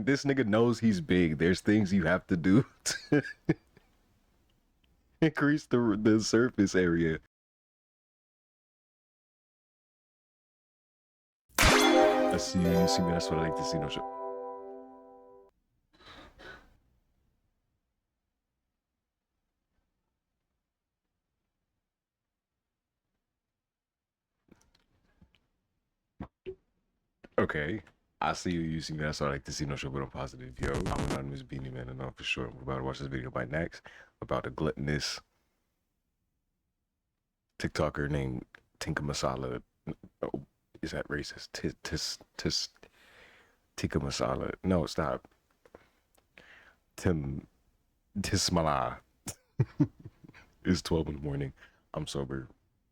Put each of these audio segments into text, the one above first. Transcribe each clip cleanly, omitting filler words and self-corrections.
this nigga knows he's big. There's things you have to do to increase the surface area. I see you. You see me. That's what I like to see. No shit. Okay. I see you using that, so I like to see no show, but I'm positive. Yo, I'm anonymous beanie man, and I'm for sure. We're about to watch this video by NAX about a gluttonous TikToker named Tinka Masala. Oh, is that racist? Tikka Masala. No, stop. TISMALLAH. It's 12 in the morning. I'm sober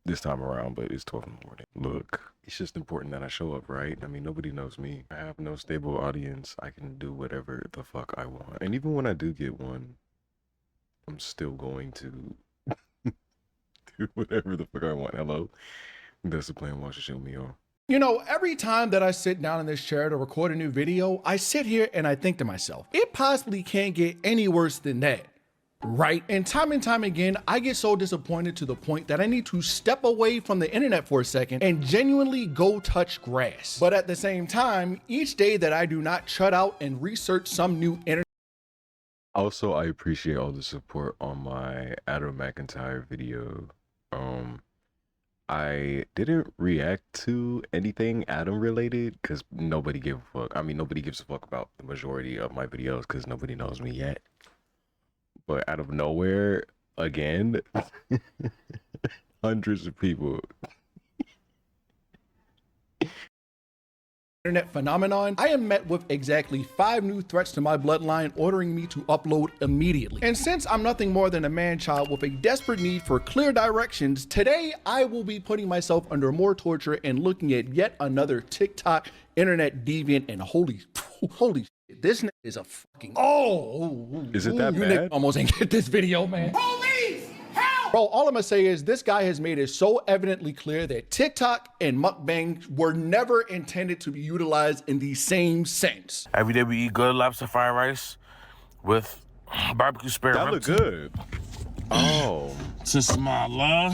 this time around, but it's 12 in the morning. Look, it's just important that I show up, right? I mean, nobody knows me. I have no stable audience. I can do whatever the fuck I want. And even when I do get one, I'm still going to do whatever the fuck I want. Hello? That's the plan. Watch the show me on. You know, every time that I sit down in this chair to record a new video, I sit here and I think to myself, it possibly can't get any worse than that. Right? And time again, I get so disappointed to the point that I need to step away from the internet for a second and genuinely go touch grass. But at the same time, each day that I do not shut out and research some new internet. Also, I appreciate all the support on my Adam McIntyre video. I didn't react to anything Adam related because nobody gave a fuck. I mean, nobody gives a fuck about the majority of my videos because nobody knows me yet. But out of nowhere, again, hundreds of people. Internet phenomenon, I am met with exactly 5 new threats to my bloodline ordering me to upload immediately. And since I'm nothing more than a man-child with a desperate need for clear directions, today I will be putting myself under more torture and looking at yet another TikTok internet deviant, and holy shit, this nigga is a fucking, Is it that you bad? almost ain't get this video, man. Police, help! Bro, all I'm gonna say is this guy has made it so evidently clear that TikTok and mukbang were never intended to be utilized in the same sense. Every day we eat good lobster fried rice with barbecue spare That rib. look good. Oh. TISMALLAH.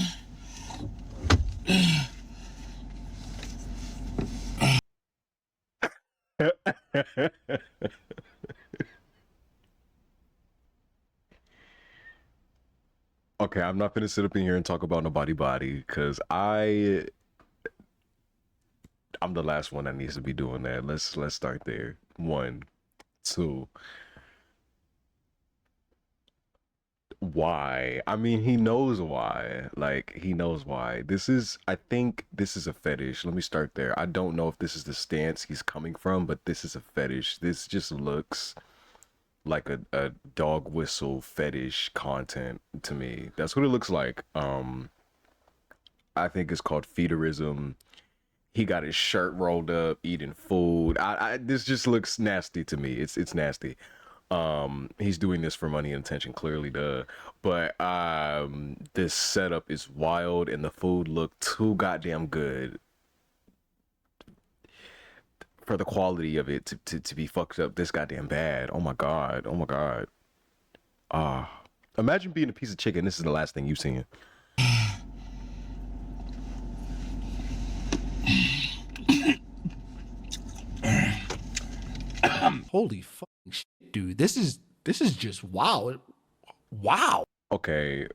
Okay, I'm not gonna sit up in here and talk about nobody body because I'm the last one that needs to be doing that. Let's start there. 1, 2. Why? I mean, he knows why. Like, he knows why. I think this is a fetish. Let me start there. I don't know if this is the stance he's coming from, but this is a fetish. This just looks like a dog whistle fetish content to me. That's what it looks like. I think it's called feederism. He got his shirt rolled up, eating food. This just looks nasty to me. It's nasty. He's doing this for money and attention, clearly, duh. But this setup is wild, and the food looked too goddamn good for the quality of it to be fucked up this goddamn bad. Oh my god. Oh my god. Imagine being a piece of chicken. This is the last thing you've seen. Holy fucking shit, dude. This is just wow. Wow. Okay.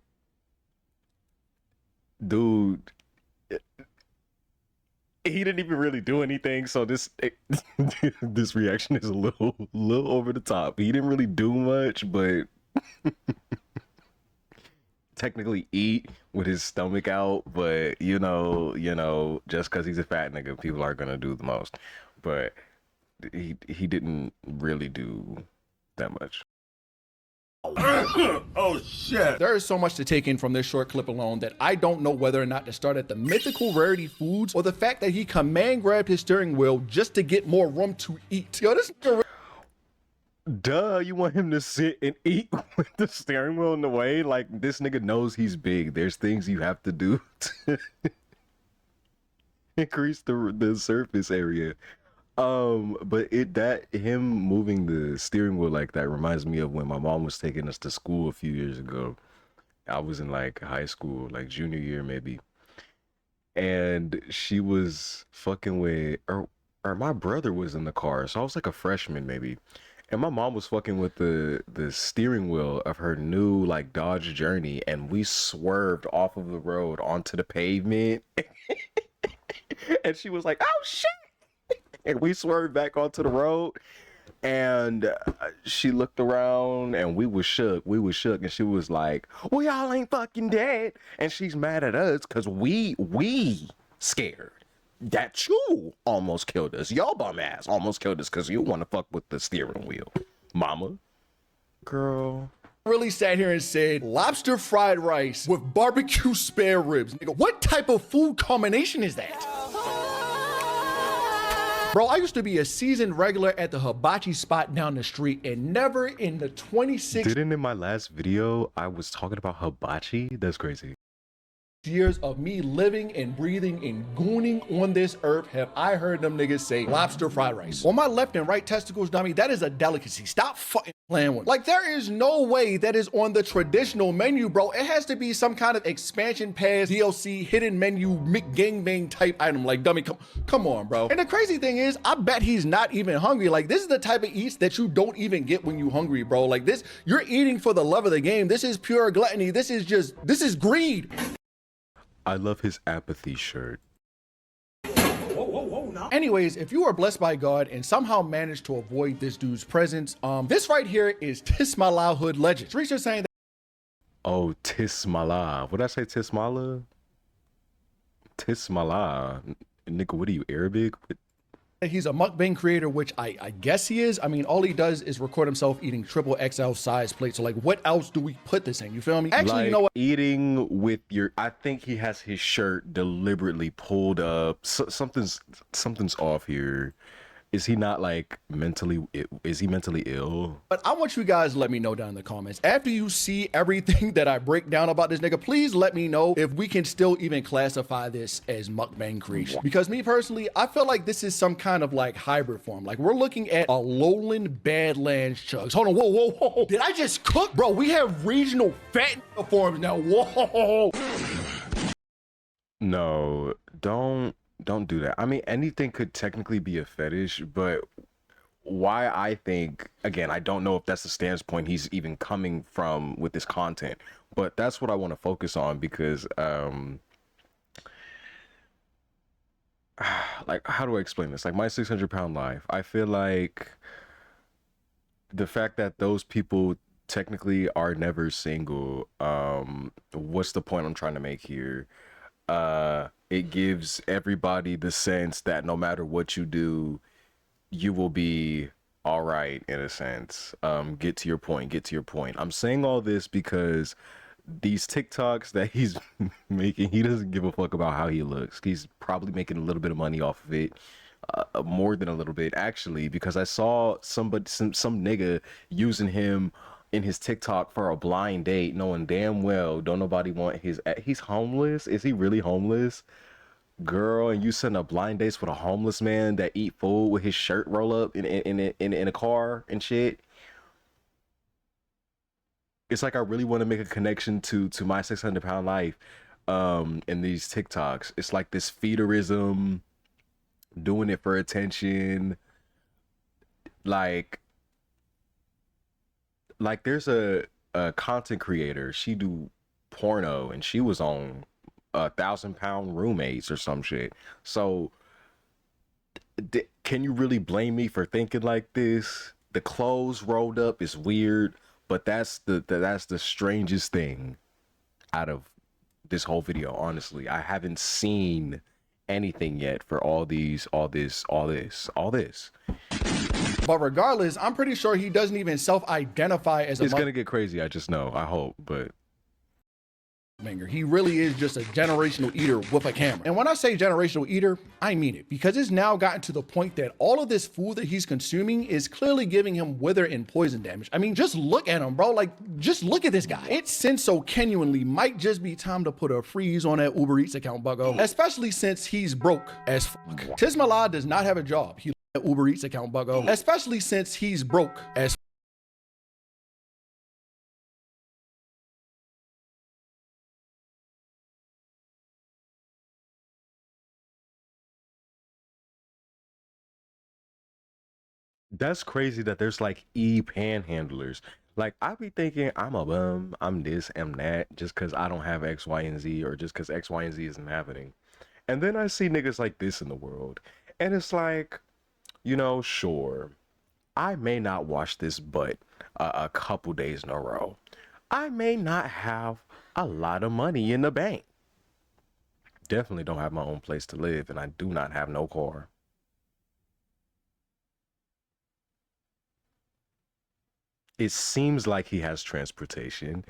Dude. He didn't even really do anything, so this this reaction is a little over the top. He didn't really do much, but technically eat with his stomach out, but you know, just because he's a fat nigga, people are gonna do the most. But he didn't really do that much. Oh shit. There is so much to take in from this short clip alone that I don't know whether or not to start at the mythical rarity foods or the fact that he command grabbed his steering wheel just to get more room to eat. Yo, this Duh, you want him to sit and eat with the steering wheel in the way? Like, this nigga knows he's big. There's things you have to do to increase the surface area. But that him moving the steering wheel like that reminds me of when my mom was taking us to school a few years ago. I was in like high school, like junior year maybe, and she was fucking with, or my brother was in the car, so I was like a freshman maybe, and my mom was fucking with the steering wheel of her new like Dodge Journey, and we swerved off of the road onto the pavement, and she was like, "Oh shit!" And we swerved back onto the road, and she looked around, and we was shook. We was shook, and she was like, "Well, y'all ain't fucking dead," and she's mad at us because we scared that you almost killed us. Y'all bum ass almost killed us because you want to fuck with the steering wheel, mama. Girl. Really sat here and said lobster fried rice with barbecue spare ribs. Nigga, what type of food combination is that? Bro, I used to be a seasoned regular at the hibachi spot down the street, and never in the 26 Didn't in my last video I was talking about hibachi? That's crazy. years of me living and breathing and gooning on this earth have I heard them niggas say lobster fried rice. On my left and right testicles, dummy, that is a delicacy. Stop fucking playing with me. Like, there is no way that is on the traditional menu, bro. It has to be some kind of expansion pass, DLC, hidden menu, McGangbang type item. Like, dummy, come on, bro. And the crazy thing is, I bet he's not even hungry. Like, this is the type of eats that you don't even get when you hungry, bro. Like, this, you're eating for the love of the game. This is pure gluttony. This is greed. I love his apathy shirt. Anyways, if you are blessed by God and somehow managed to avoid this dude's presence, this right here is TISMALLAH Hood Legend. Streets are saying that. Oh, TISMALLAH. What did I say, TISMALLAH? TISMALLAH. Nigga, what are you, Arabic? He's a mukbang creator, which I guess he is. I mean, all he does is record himself eating triple XL size plates. So like, what else do we put this in? You feel me? Actually, like, you know what? Eating with your, I think he has his shirt deliberately pulled up. Something's off here. Is he not like is he mentally ill? But I want you guys to let me know down in the comments. After you see everything that I break down about this nigga, please let me know if we can still even classify this as mukbang creation. Because me personally, I feel like this is some kind of like hybrid form. Like, we're looking at a lowland Badlands chugs. Hold on, whoa. Did I just cook? Bro, we have regional fat forms now. Whoa. No, don't do that. I mean, anything could technically be a fetish, but why I think, again, I don't know if that's the standpoint he's even coming from with this content, but that's what I want to focus on because, like, how do I explain this? Like, my 600-pound life, I feel like the fact that those people technically are never single, what's the point I'm trying to make here? It gives everybody the sense that no matter what you do, you will be all right in a sense. Get to your point. I'm saying all this because these TikToks that he's making, he doesn't give a fuck about how he looks. He's probably making a little bit of money off of it. More than a little bit, actually, because I saw some nigga using him in his TikTok for a blind date, knowing damn well don't nobody want he's homeless. Is he really homeless? Girl, and you send a blind dates with a homeless man that eat food with his shirt roll up in a car and shit. It's like I really want to make a connection to my 600-pound life in these TikToks. It's like this feederism, doing it for attention. Like there's a content creator, she do porno and she was on 1,000-pound roommates or some shit. So can you really blame me for thinking like this? The clothes rolled up is weird, but that's the strangest thing out of this whole video. Honestly, I haven't seen anything yet for all this. But regardless, I'm pretty sure he doesn't even self-identify as a It's gonna get crazy, I just know. I hope, but mukbanger. He really is just a generational eater with a camera. And when I say generational eater, I mean it, because it's now gotten to the point that all of this food that he's consuming is clearly giving him wither and poison damage. I mean, just look at him, bro. Like, just look at this guy. It since so genuinely might just be time to put a freeze on that Uber Eats account, bucko. Especially since he's broke as fuck. TISMALLAH does not have a job. He Uber Eats account, Buggo. Especially since he's broke as That's crazy that there's like panhandlers. Like I be thinking I'm a bum, I'm this, I'm that, just cause I don't have X, Y, and Z, or just cause X, Y, and Z isn't happening. And then I see niggas like this in the world, and it's like, sure, I may not wash this butt a couple days in a row. I may not have a lot of money in the bank. Definitely don't have my own place to live, and I do not have no car. It seems like he has transportation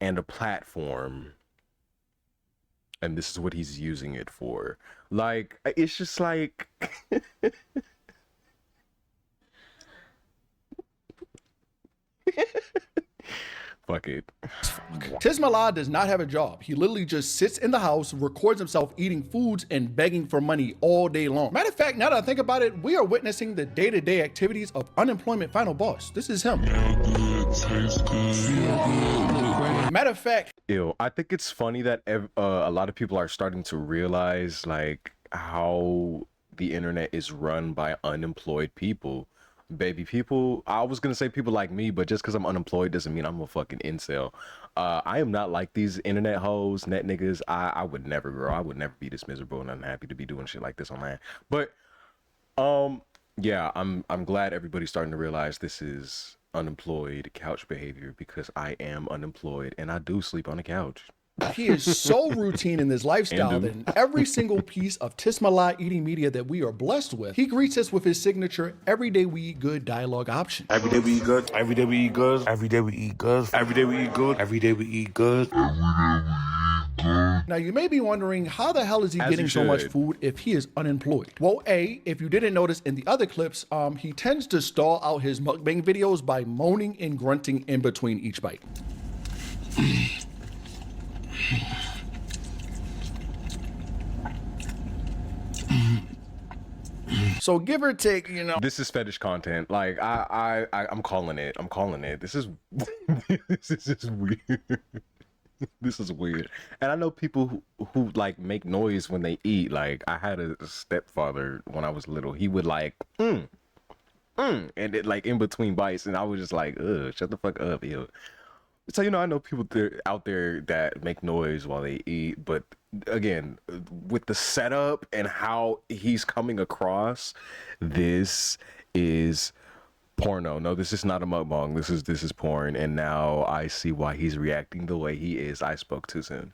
and a platform, and this is what he's using it for. Like, it's just like fuck it. TISMALLAH does not have a job. He literally just sits in the house, records himself eating foods and begging for money all day long. Matter of fact, now that I think about it, we are witnessing the day-to-day activities of unemployment final boss. This is him. Matter of fact, I think it's funny that a lot of people are starting to realize like how the internet is run by unemployed people. Baby people, I was gonna say people like me, but just because I'm unemployed doesn't mean I'm a fucking incel. I am not like these internet hoes, net niggas. I would never, girl. I would never be this miserable and unhappy to be doing shit like this online. But yeah, I'm glad everybody's starting to realize this is unemployed couch behavior, because I am unemployed and I do sleep on the couch. he is so routine in this lifestyle that in every single piece of TISMALLAH eating media that we are blessed with, he greets us with his signature "Every day we eat good" dialogue option. Every day we eat good. Every day we eat good. Every day we eat good. Every day we eat good. Every day we eat good. Now you may be wondering, how the hell is he getting so much food if he is unemployed? Well, A, if you didn't notice in the other clips, he tends to stall out his mukbang videos by moaning and grunting in between each bite. So give or take, This is fetish content. Like I'm calling it. I'm calling it. This is this is just weird. This is weird. And I know people who like make noise when they eat. Like I had a stepfather when I was little. He would like and it like in between bites, and I was just like, ugh, shut the fuck up, ew. So I know people out there that make noise while they eat, but again, with the setup and how he's coming across, this is porno. No, this is not a mukbang. This is porn, and now I see why he's reacting the way he is. I spoke too soon.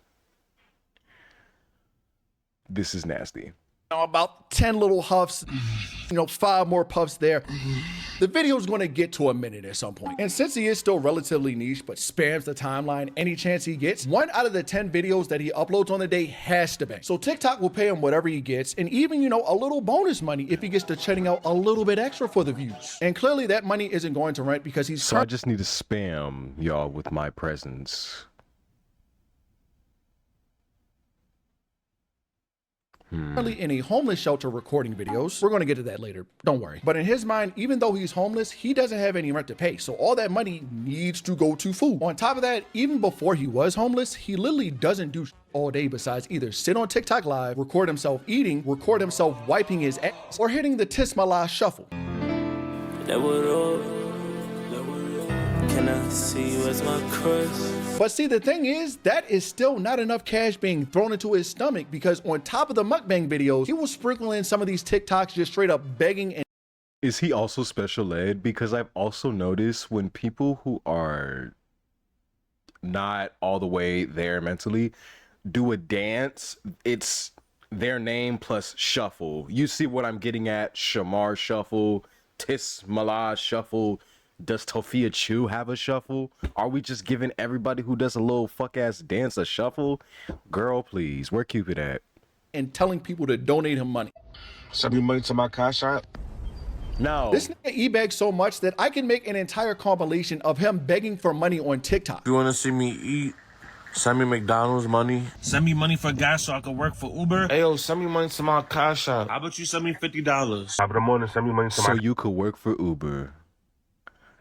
This is nasty. About 10 little huffs, 5 more puffs there. The video is going to get to a minute at some point. And since he is still relatively niche, but spams the timeline any chance he gets, 1 out of the 10 videos that he uploads on the day has to bang. So TikTok will pay him whatever he gets, and even, a little bonus money if he gets to churning out a little bit extra for the views. And clearly that money isn't going to rent because he's... So I just need to spam y'all with my presence. Currently in a homeless shelter recording videos. We're going to get to that later, don't worry. But in his mind, even though he's homeless, he doesn't have any rent to pay. So all that money needs to go to food. On top of that, even before he was homeless, he literally doesn't do all day besides either sit on TikTok live, record himself eating, record himself wiping his ass, or hitting the TISMALLAH shuffle. Can I see you as my crush? But see, the thing is, that is still not enough cash being thrown into his stomach, because on top of the mukbang videos, he will sprinkle in some of these TikToks just straight up begging. And is he also special ed? Because I've also noticed when people who are not all the way there mentally do a dance, it's their name plus shuffle. You see what I'm getting at? Shamar shuffle, TISMALLAH shuffle. Does Tofia Chu have a shuffle? Are we just giving everybody who does a little fuck ass dance a shuffle? Girl, please, where Cupid at? And telling people to donate him money. Send me money to my cash app. No. This nigga e-begs so much that I can make an entire compilation of him begging for money on TikTok. If you want to see me eat, Send me McDonald's money. Send me money for gas so I can work for Uber. Hey, yo, send me money to my cash app. How about you send me $50? Top of the morning, send me money to So my... you could work for Uber.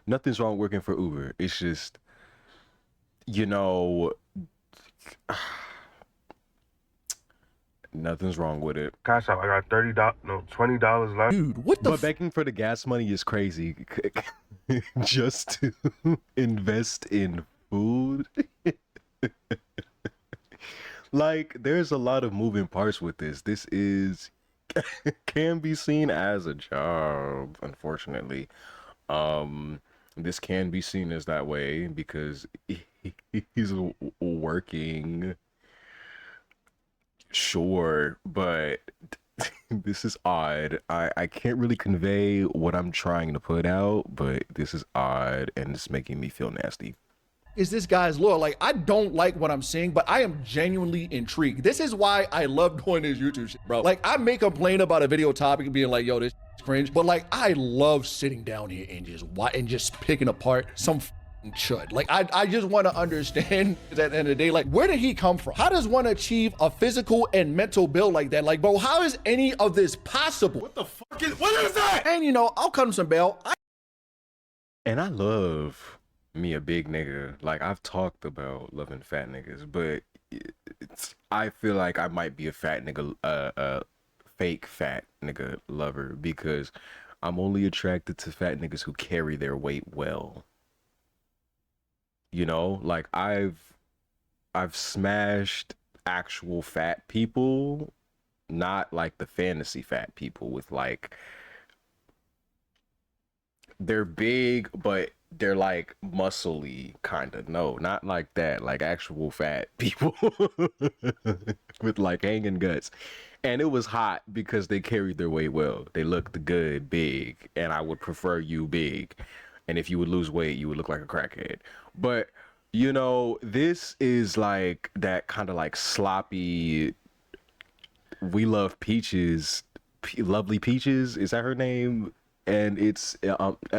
Nothing's wrong working for Uber. It's just, you know, nothing's wrong with it. Cash app, I got $20 left. Dude, what the But begging for the gas money is crazy. Just to invest in food. Like, there's a lot of moving parts with this. This is can be seen as a job, unfortunately. This can be seen as that way because he's working. Sure, but this is odd. I can't really convey what I'm trying to put out, but this is odd and it's making me feel nasty. is this guy's lore? Like, I don't like what I'm seeing, but I am genuinely intrigued. This is why I love doing this YouTube shit, bro. Like, I may complain about a video topic and being like, yo, this is cringe, but like, I love sitting down here and just picking apart some chud. Like, I just want to understand at the end of the day, like, where did he come from? How does one achieve a physical and mental build like that? Like, bro, how is any of this possible? What the fuck what is that? And you know, I'll cut him some bail. And I love me a big nigga. Like, I've talked about loving fat niggas, but I feel like I might be a fat nigga, fake fat nigga lover because I'm only attracted to fat niggas who carry their weight well. You know, like I've smashed actual fat people, not like the fantasy fat people with like they're big but they're like muscly kind of. No, not like that. Like actual fat people with like hanging guts. And it was hot because they carried their weight well. They looked good, big, and I would prefer you big. And if you would lose weight, you would look like a crackhead. But you know, this is like that kind of like sloppy. We love Peaches, lovely Peaches. Is that her name? And it's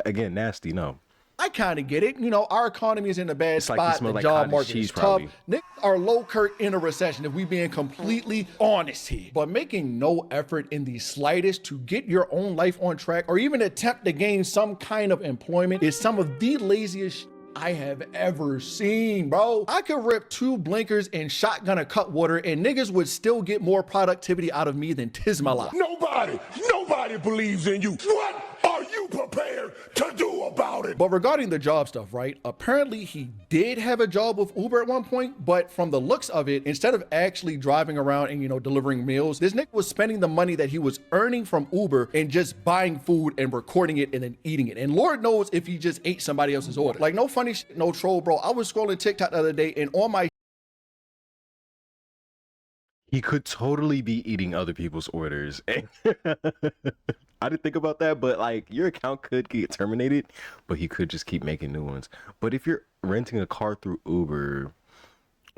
again nasty. No, I kind of get it. You know, our economy is in a bad like you spot. smell The like job cottage market cheese, is tough. probably. Niggas are low kurt in a recession, if we being completely honest here. But making no effort in the slightest to get your own life on track or even attempt to gain some kind of employment is some of the laziest I have ever seen, bro. I could rip 2 blinkers and shotgun a cut water and niggas would still get more productivity out of me than TISMALLAH. Nobody believes in you. What are you prepared to do about it? But regarding the job stuff, right? Apparently he did have a job with Uber at one point, but from the looks of it, instead of actually driving around and, you know, delivering meals, this nigga was spending the money that he was earning from Uber and just buying food and recording it and then eating it. And Lord knows if he just ate somebody else's order. Like, no funny shit, no troll, bro. I was scrolling TikTok the other day and on my he could totally be eating other people's orders. I didn't think about that, but like your account could get terminated, but he could just keep making new ones. But if you're renting a car through Uber,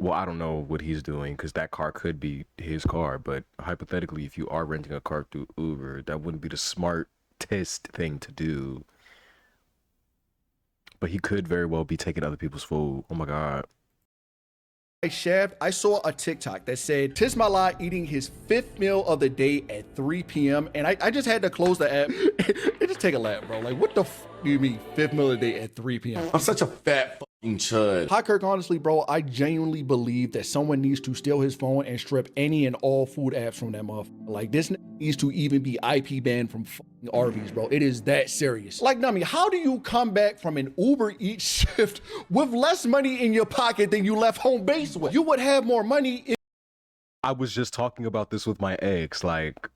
well, I don't know what he's doing because that car could be his car. But hypothetically, if you are renting a car through Uber, that wouldn't be the smartest thing to do. But he could very well be taking other people's food. Oh my God. shaft, I saw a TikTok that said TISMALLAH eating his 5th meal of the day at 3 p.m. And I just had to close the app and just take a lap, bro. Like, what the f do you mean 5th meal of the day at 3 p.m.? I'm such a fat fucking chud. Hi, Kirk, honestly, bro, I genuinely believe that someone needs to steal his phone and strip any and all food apps from that motherfucker. Like, this needs to even be IP banned from fucking Arby's, bro. It is that serious. Like, Nami, how do you come back from an Uber Eats shift with less money in your pocket than you left home base with? You would have more money if I was just talking about this with my ex. Like,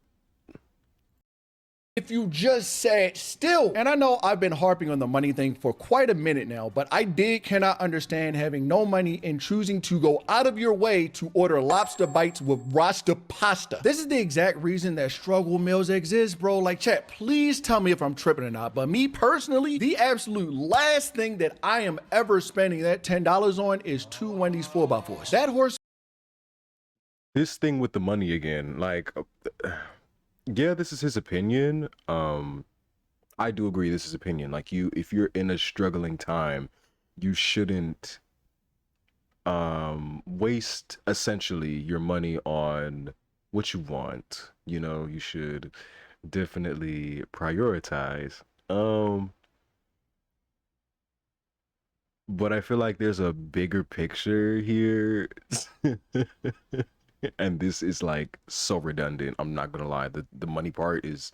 you just sat still. And I know I've been harping on the money thing for quite a minute now, but I cannot understand having no money and choosing to go out of your way to order lobster bites with rasta pasta. This is the exact reason that struggle meals exist, bro. Like, chat, please tell me if I'm tripping or not, but me personally, the absolute last thing that I am ever spending that $10 on is 2 Wendy's 4x4s. That horse this thing with the money again, like, yeah, this is his opinion. I do agree this is opinion. Like, if you're in a struggling time, you shouldn't waste essentially your money on what you want. You know, you should definitely prioritize. But I feel like there's a bigger picture here. And this is like so redundant. I'm not gonna lie. The money part is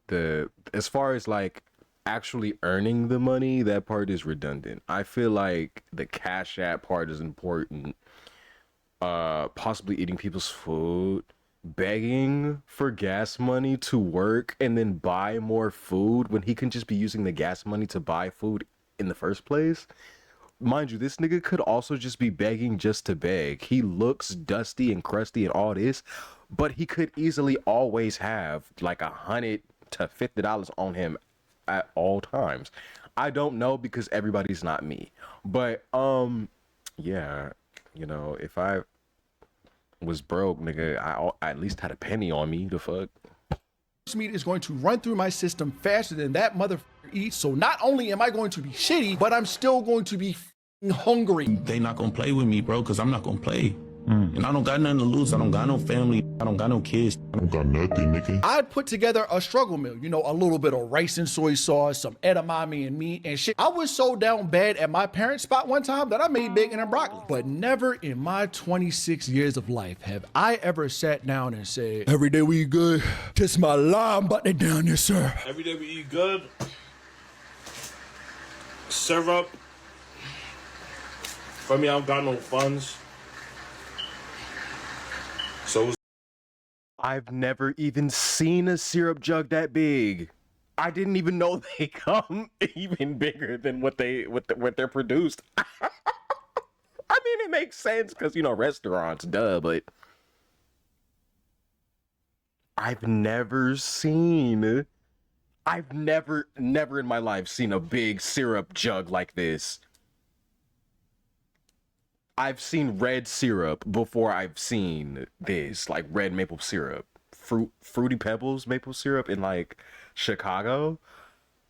the as far as like actually earning the money, that part is redundant. I feel like the cash app part is important. Possibly eating people's food, begging for gas money to work and then buy more food when he can just be using the gas money to buy food in the first place. Mind you, this nigga could also just be begging just to beg. He looks dusty and crusty and all this, but he could easily always have like $100 to $50 on him at all times. I don't know because everybody's not me. But yeah, you know, if I was broke, nigga, I at least had a penny on me. The fuck? Meat is going to run through my system faster than that motherfucker eats. So not only am I going to be shitty, but I'm still going to be hungry. They not gonna play with me, bro, because I'm not gonna play. And I don't got nothing to lose. I don't got no family. I don't got no kids. I don't got nothing, nigga. I'd put together a struggle meal, you know, a little bit of rice and soy sauce, some edamame and meat and shit. I was so down bad at my parents' spot one time that I made bacon and broccoli. But never in my 26 years of life have I ever sat down and said, every day we eat good, TISMALLAH, I'm about to down there, sir. Every day we eat good. Syrup. For me, I don't got no funds. So I've never even seen a syrup jug that big. I didn't even know they come even bigger than what they're produced. I mean, it makes sense because you know restaurants, duh. But I've never in my life seen a big syrup jug like this. I've seen red syrup before I've seen this, like red maple syrup. Fruity Pebbles maple syrup in like Chicago.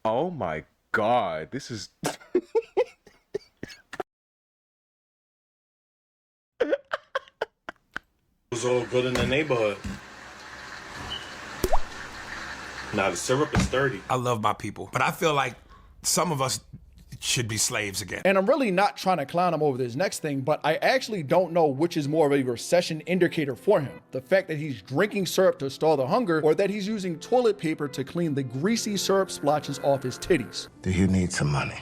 Oh my god, this is it was all good in the neighborhood. Now the syrup is 30. I love my people, but I feel like some of us should be slaves again. And I'm really not trying to clown him over this next thing, but I actually don't know which is more of a recession indicator for him. The fact that he's drinking syrup to stall the hunger, or that he's using toilet paper to clean the greasy syrup splotches off his titties. Do you need some money?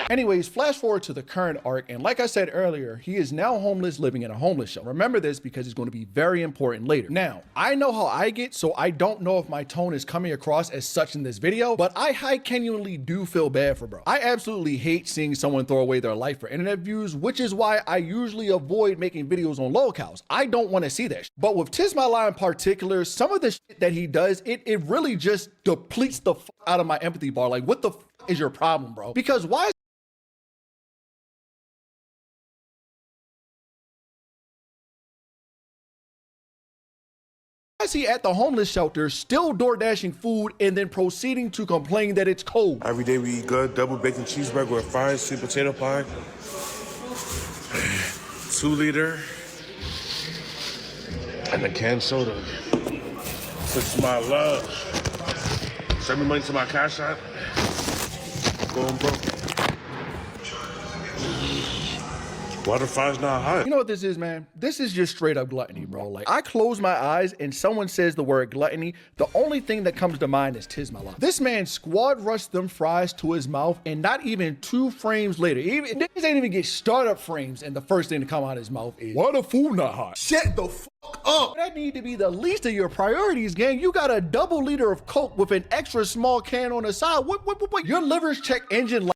Anyways, flash forward to the current arc, and like I said earlier, he is now homeless, living in a homeless shelter. Remember this because it's going to be very important later. Now, I know how I get, so I don't know if my tone is coming across as such in this video, but I genuinely do feel bad for bro. I absolutely hate seeing someone throw away their life for internet views, which is why I usually avoid making videos on locals. I don't want to see that shit. But with TISMALLAH in particular, some of the shit that he does, it really just depletes the fuck out of my empathy bar. Like, what the fuck is your problem, bro? Because why is he at the homeless shelter still door dashing food and then proceeding to complain that it's cold? Every day we eat good, double bacon cheeseburger with fries, sweet potato pie, 2 liter, and a canned soda. It's my love. Send me money to my cash app. Boom, bro. Why the fries not hot? You know what this is, man? This is just straight up gluttony, bro. Like, I close my eyes and someone says the word gluttony, the only thing that comes to mind is TISMALLAH. This man squad rushed them fries to his mouth, and not even 2 frames later, niggas ain't even get startup frames, and the first thing to come out of his mouth is, why the food not hot? Shut the fuck up! That need to be the least of your priorities, gang. You got a double liter of Coke with an extra small can on the side. What? Your liver's check engine.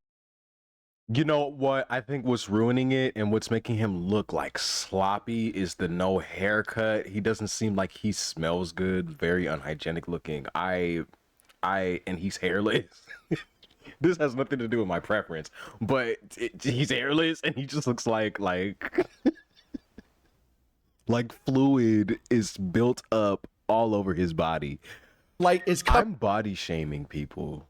You know what I think what's ruining it and what's making him look like sloppy is the no haircut. He doesn't seem like he smells good, very unhygienic looking. And he's hairless. This has nothing to do with my preference, but he's hairless and he just looks like like fluid is built up all over his body. Like, it's I'm body shaming people.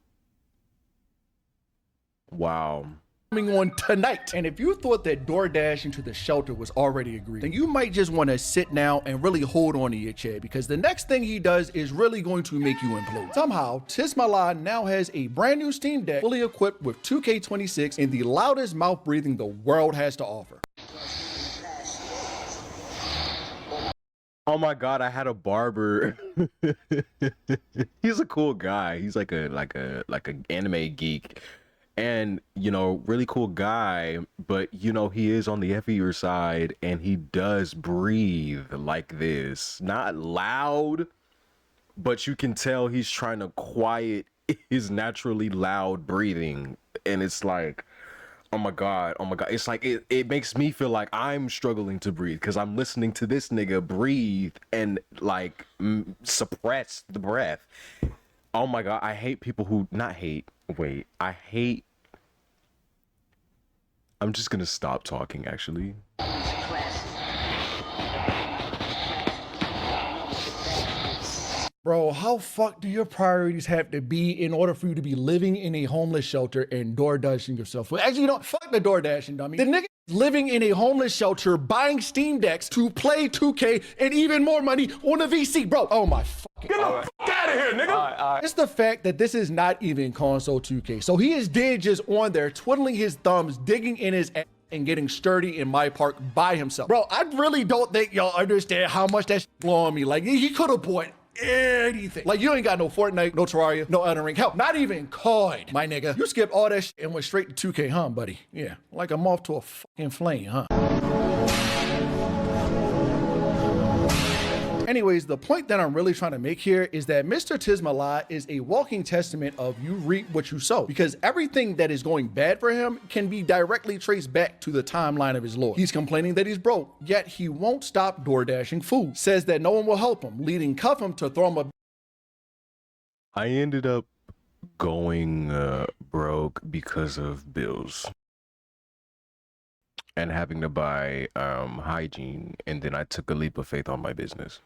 Wow. coming on tonight. And if you thought that DoorDash into the shelter was already agreed, then you might just want to sit down and really hold on to your chair, because the next thing he does is really going to make you implode. Somehow, TISMALLAH now has a brand new Steam Deck fully equipped with 2K26 and the loudest mouth breathing the world has to offer. Oh my god, I had a barber. He's a cool guy. He's like an anime geek. And, you know, really cool guy, but, you know, he is on the heavier side and he does breathe like this. Not loud, but you can tell he's trying to quiet his naturally loud breathing. And it's like, oh my god, oh my god. It's like, it makes me feel like I'm struggling to breathe because I'm listening to this nigga breathe and like suppress the breath. Oh my god, I hate people who, I'm just gonna stop talking, actually. Bro, how fucked do your priorities have to be in order for you to be living in a homeless shelter and door dashing yourself? Well, actually, you know, fuck the door dashing, dummy. The nigga living in a homeless shelter, buying Steam Decks to play 2K and even more money on a VC, bro. Oh my fucking. Get the fuck out of here, nigga. It's the fact that this is not even console 2K. So he is dead just on there, twiddling his thumbs, digging in his ass, and getting sturdy in my park by himself. Bro, I really don't think y'all understand how much that shit blowing me. Like, he could have bought anything. Like, you ain't got no Fortnite, no Terraria, no Elden Ring. Hell, not even COD, my nigga. You skipped all that shit and went straight to 2K, huh, buddy? Yeah, like a moth to a fucking flame, huh? Anyways, the point that I'm really trying to make here is that Mr. TISMALLAH is a walking testament of you reap what you sow, because everything that is going bad for him can be directly traced back to the timeline of his lord. He's complaining that he's broke, yet he won't stop door dashing food. Says that no one will help him, leading Cuffham to throw him a... I ended up going broke because of bills and having to buy hygiene, and then I took a leap of faith on my business.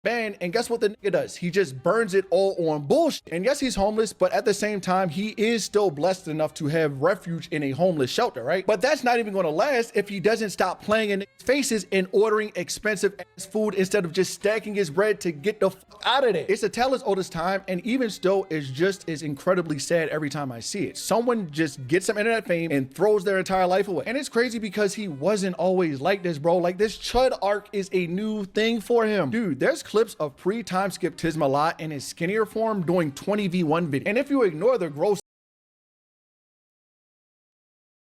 ban, and guess what the nigga does? He just burns it all on bullshit. And yes, he's homeless, but at the same time, he is still blessed enough to have refuge in a homeless shelter, right? But that's not even gonna last if he doesn't stop playing in faces and ordering expensive ass food instead of just stacking his bread to get the fuck out of there. It's a tale as old as time, and even still, it's just as incredibly sad every time I see it. Someone just gets some internet fame and throws their entire life away. And it's crazy because he wasn't always like this, bro. Like, this chud arc is a new thing for him. Dude, there's clips of pre-time skip TISMALLAH in his skinnier form doing 20v1 video. And if you ignore the gross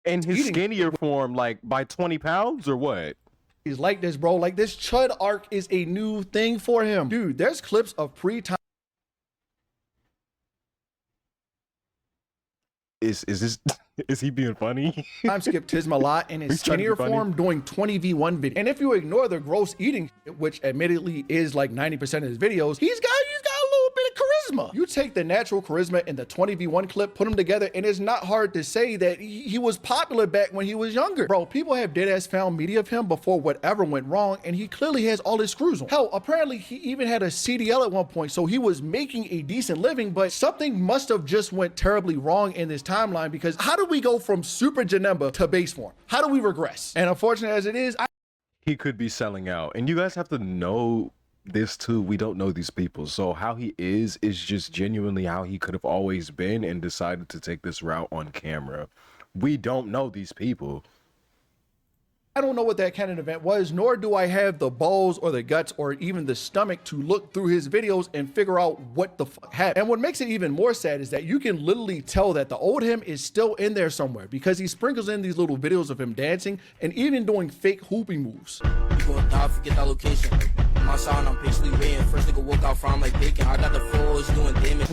in his skinnier form, like by 20 pounds or what? He's like this, bro. Like, this chud arc is a new thing for him. Dude, there's clips of pre-time. Is this is he being funny? Time skip TISMALLAH in his skinnier form doing 20v1 video. And if you ignore the gross eating, which admittedly is like 90% of his videos, he's got a little bit of charisma. You take the natural charisma in the 20v1 clip, put them together, and it's not hard to say that he was popular back when he was younger. Bro, people have deadass found media of him before whatever went wrong, and he clearly has all his screws on. Hell, apparently he even had a CDL at one point, so he was making a decent living, but something must have just went terribly wrong in this timeline, because how do we go from Super Janemba to base form? How do we regress? And unfortunate as it is, he could be selling out. And you guys have to know this too. We don't know these people. So how he is just genuinely how he could have always been and decided to take this route on camera. We don't know these people. I don't know what that kind of event was, nor do I have the balls or the guts or even the stomach to look through his videos and figure out what the fuck happened. And what makes it even more sad is that you can literally tell that the old him is still in there somewhere, because he sprinkles in these little videos of him dancing and even doing fake hooping moves. You gon' die, forget that location. My sound, I'm patiently waiting. First nigga woke out from like bacon. I got the floors doing damage.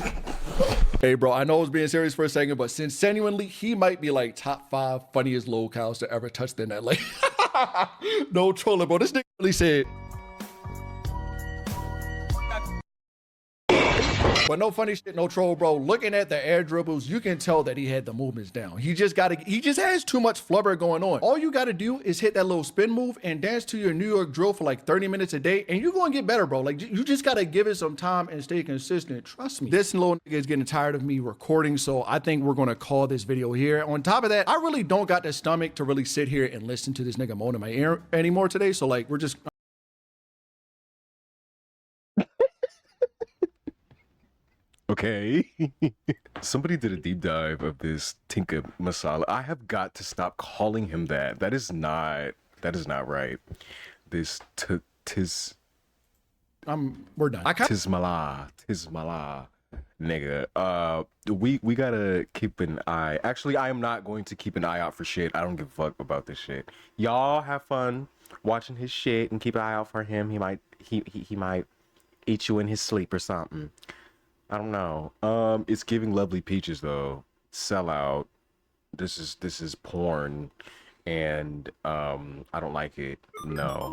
Hey bro, I know I was being serious for a second, but since genuinely he might be like top 5 funniest locals to ever touch the net. Like, no trolling, bro. This nigga really said, But no funny shit, no troll, bro. Looking at the air dribbles, you can tell that he had the movements down. He just has too much flubber going on. All you gotta do is hit that little spin move and dance to your New York drill for like 30 minutes a day, and you're gonna get better, bro. Like, you just gotta give it some time and stay consistent. Trust me. This little nigga is getting tired of me recording, so I think we're gonna call this video here. On top of that, I really don't got the stomach to really sit here and listen to this nigga moan in my ear anymore today, so like, we're just... Okay. Somebody did a deep dive of this TISMALLAH. I have got to stop calling him that. That is not right. This we're done. TISMALLAH. Nigga. We gotta keep an eye. Actually, I am not going to keep an eye out for shit. I don't give a fuck about this shit. Y'all have fun watching his shit and keep an eye out for him. He might eat you in his sleep or something. I don't know. It's giving Lovely Peaches though. Sellout. This is porn, and I don't like it. No.